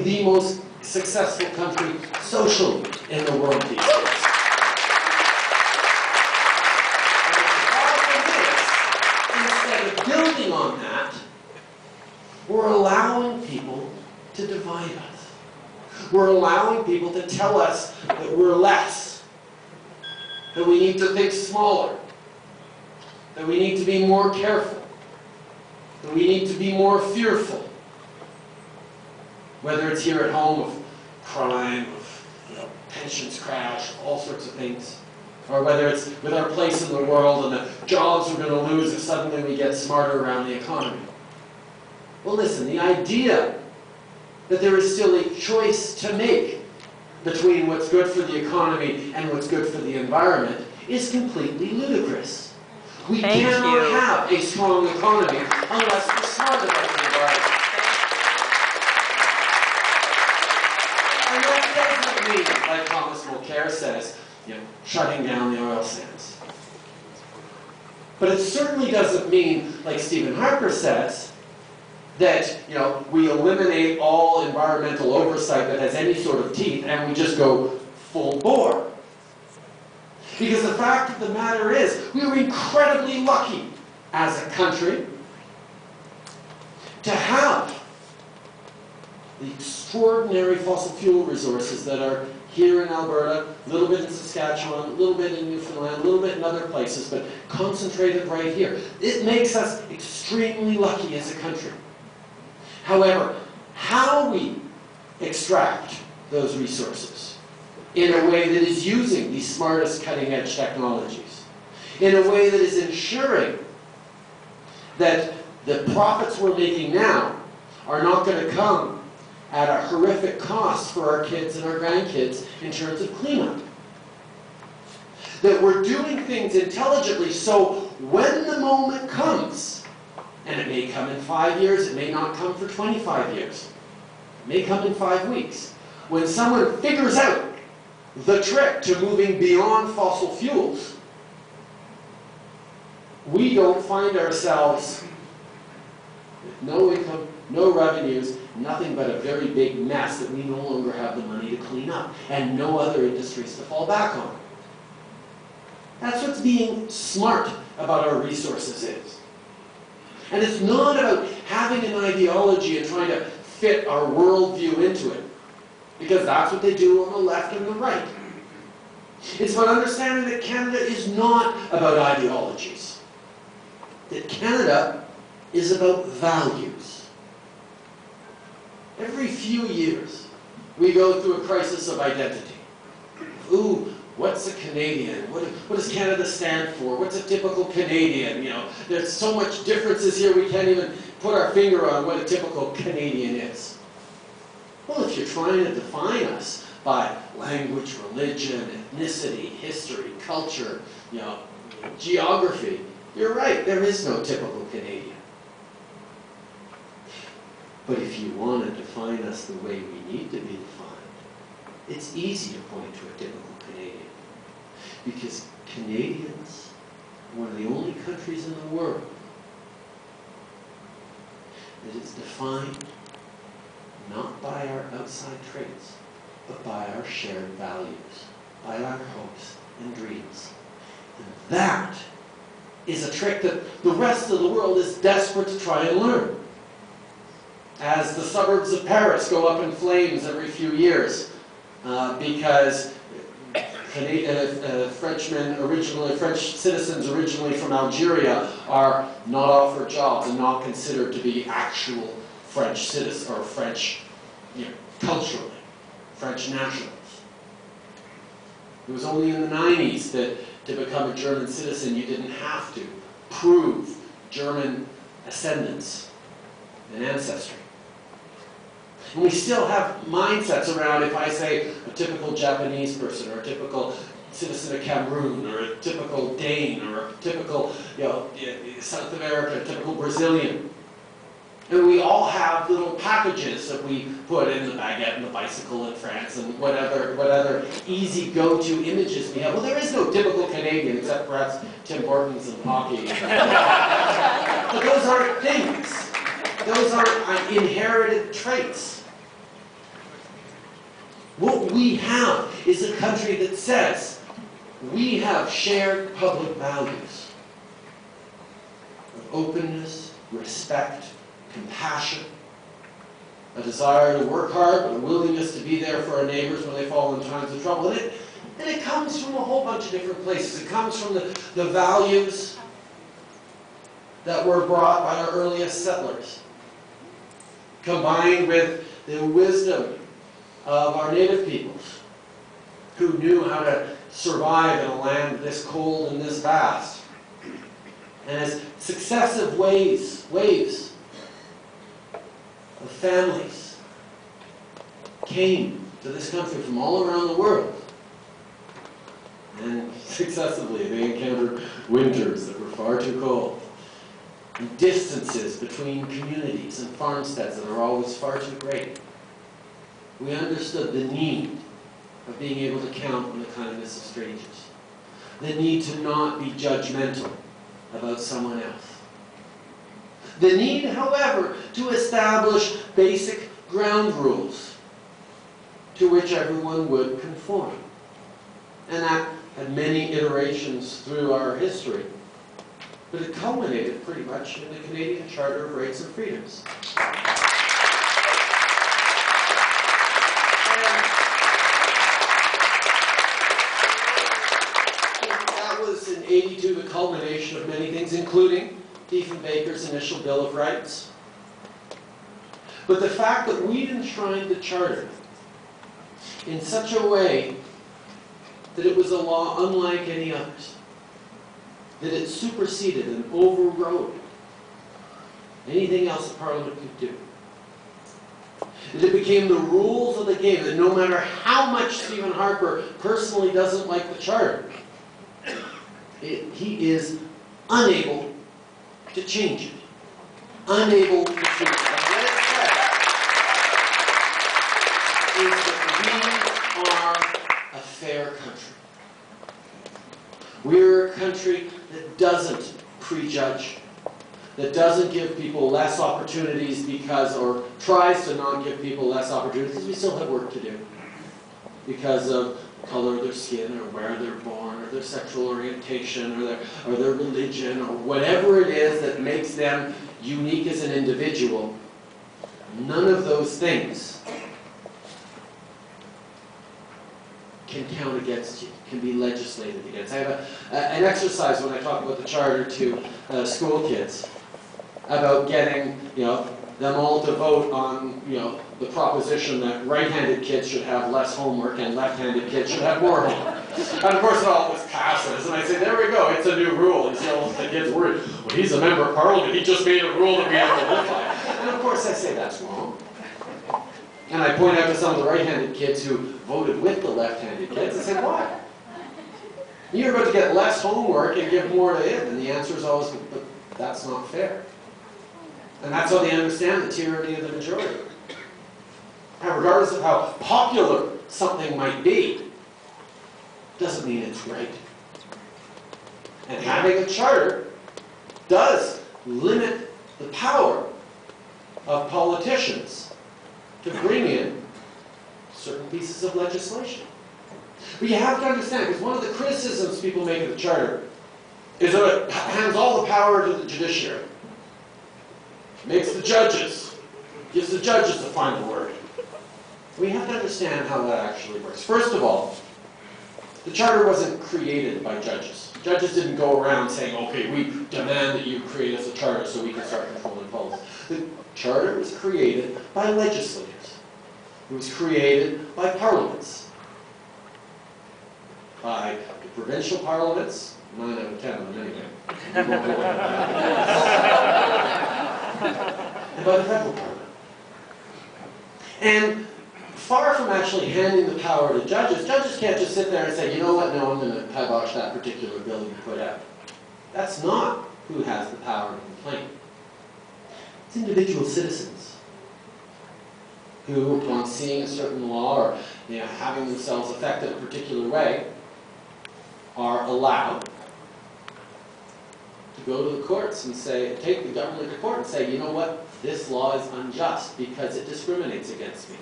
the most successful country socially in the world these days. And the problem is, instead of building on that, we're allowing people to divide us. We're allowing people to tell us that we're less, that we need to think smaller, that we need to be more careful, that we need to be more fearful. Whether it's here at home of crime, of pensions crash, all sorts of things, or whether it's with our place in the world and the jobs we're going to lose if suddenly we get smarter around the economy. Well, listen, the idea that there is still a choice to make between what's good for the economy and what's good for the environment is completely ludicrous. We cannot have a strong economy unless we're smart about the environment. And that doesn't mean, like Thomas Mulcair says, shutting down the oil sands. But it certainly doesn't mean, like Stephen Harper says, that we eliminate all environmental oversight that has any sort of teeth and we just go full bore. Because the fact of the matter is, we were incredibly lucky as a country to have the extraordinary fossil fuel resources that are here in Alberta, a little bit in Saskatchewan, a little bit in Newfoundland, a little bit in other places, but concentrated right here. It makes us extremely lucky as a country. However, how we extract those resources in a way that is using the smartest cutting-edge technologies, in a way that is ensuring that the profits we're making now are not going to come at a horrific cost for our kids and our grandkids in terms of cleanup. That we're doing things intelligently so when the moment comes, and it may come in 5 years, it may not come for 25 years, it may come in 5 weeks, when someone figures out the trick to moving beyond fossil fuels, we don't find ourselves with no income, no revenues, nothing but a very big mess that we no longer have the money to clean up, and no other industries to fall back on. That's what's being smart about our resources is. And it's not about having an ideology and trying to fit our worldview into it, because that's what they do on the left and the right. It's about understanding that Canada is not about ideologies. That Canada is about values. Every few years, we go through a crisis of identity. Ooh, what's a Canadian? What does Canada stand for? What's a typical Canadian? There's so much differences here we can't even put our finger on what a typical Canadian is. Well, if you're trying to define us by language, religion, ethnicity, history, culture, geography, you're right, there is no typical Canadian. But if you want to define us the way we need to be defined, it's easy to point to a typical Canadian. Because Canadians are one of the only countries in the world that is defined not by our outside traits, but by our shared values, by our hopes and dreams. And that is a trick that the rest of the world is desperate to try and learn. As the suburbs of Paris go up in flames every few years, because French citizens originally from Algeria are not offered jobs and not considered to be actual French citizens or French, culturally, French nationals. It was only in the 90s that to become a German citizen you didn't have to prove German ascendance and ancestry. And we still have mindsets around, if I say a typical Japanese person, or a typical citizen of Cameroon, or a typical Dane, or a typical, South America, a typical Brazilian. And we all have little packages that we put in the baguette and the bicycle in France, and whatever easy go-to images we have. Well, there is no typical Canadian, except perhaps Tim Hortons and hockey. But those aren't things. Those aren't inherited traits. we have is a country that says we have shared public values of openness, respect, compassion, a desire to work hard, but a willingness to be there for our neighbors when they fall in times of trouble. And it comes from a whole bunch of different places. It comes from the values that were brought by our earliest settlers, combined with the wisdom of our native peoples, who knew how to survive in a land this cold and this vast. And as successive waves of families came to this country from all around the world, and successively they encountered winters that were far too cold, and distances between communities and farmsteads that are always far too great. We understood the need of being able to count on the kindness of strangers, the need to not be judgmental about someone else, the need, however, to establish basic ground rules to which everyone would conform. And that had many iterations through our history. But it culminated pretty much in the Canadian Charter of Rights and Freedoms. And that was in '82 the culmination of many things, including Diefenbaker's initial Bill of Rights. But the fact that we enshrined the Charter in such a way that it was a law unlike any others, that it superseded and overrode anything else the Parliament could do. That it became the rules of the game, that no matter how much Stephen Harper personally doesn't like the Charter, he is unable to change it. Unable to change it. And what it says is that we are a fair country. We're a country that doesn't prejudge, that doesn't give people less opportunities because, or tries to not give people less opportunities, because we still have work to do. Because of the color of their skin, or where they're born, or their sexual orientation, or their religion, or whatever it is that makes them unique as an individual. None of those things can count against you, can be legislated against. I have an exercise when I talk about the Charter to school kids about getting, them all to vote on, the proposition that right-handed kids should have less homework and left-handed kids should have more homework. And of course it always passes, and I say, there we go, it's a new rule. And so the kids worried, well, he's a member of Parliament, he just made a rule that we have to live by. And of course I say that's wrong. And I point out to some of the right-handed kids who voted with the left-handed kids, I say, why? You're about to get less homework and give more to it. And the answer is always, but that's not fair. And that's how they understand the tyranny of the majority. And regardless of how popular something might be, doesn't mean it's right. And having a charter does limit the power of politicians to bring in certain pieces of legislation. But you have to understand, because one of the criticisms people make of the Charter is that it hands all the power to the judiciary. Makes the judges, gives the judges the final word. We have to understand how that actually works. First of all, the Charter wasn't created by judges. Judges didn't go around saying, okay, we demand that you create us a Charter so we can start controlling policy. The Charter was created by legislators. It was created by parliaments. By the provincial parliaments, 9 out of 10 of them anyway. And by the federal parliament. And far from actually handing the power to judges, judges can't just sit there and say, you know what, no, I'm going to kibosh that particular bill you put out. That's not who has the power to complain. It's individual citizens who, upon seeing a certain law or having themselves affected a particular way, are allowed to go to the courts and say, take the government to court and say, you know what, this law is unjust because it discriminates against me.